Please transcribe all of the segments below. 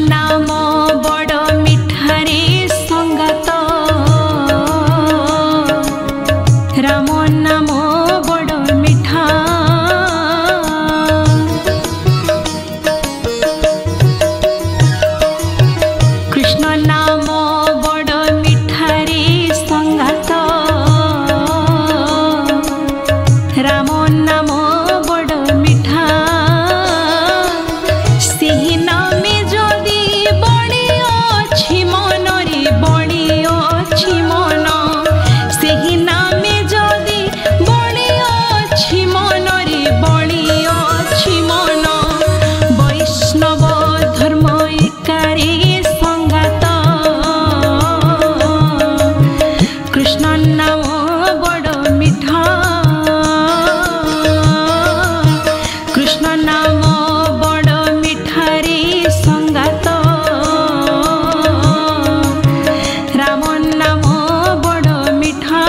नाम बड़ मिठारे संगात राम नाम बड़ मिठा कृष्ण नाम बड़ मिठारे संगात राम नाम बड़ मिठा सेही नामे जदि बड़ी अछि मन रे बड़ी अछि मन सेही नामे जदि बड़ी अछि मन रे बड़ी अछि मन वैष्णव धर्म एकारे संगात कृष्ण नाम बड़ मिठा कृष्ण नाम बड़ मिठारे संगात राम नाम बड़ मिठा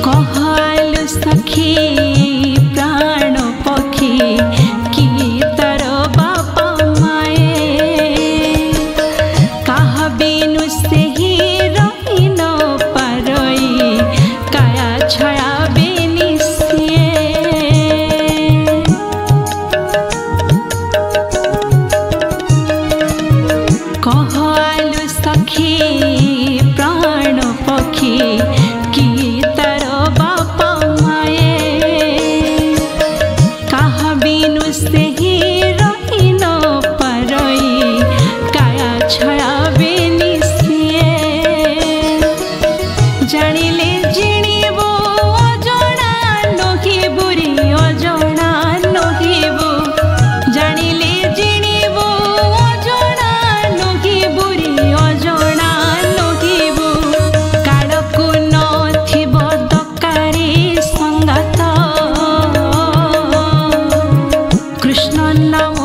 कहल सखी प्राण पक्षी की तर बापा माए कहा बिनु से ही रही न पारई काया छड़ा बेनी सिए कहल सखी प्राण पक्षी की तर बापा माए कहा बिनु से ही रही न पारई काया छड़ा बेनी सिए जानिले जिणिबो अजणा नहिबो रे अजणा नहिबो जानिले जिणिबो अजणा नहिबो रे अजणा नहिबो काळकु नथिब दकारे संगात कृष्ण नाम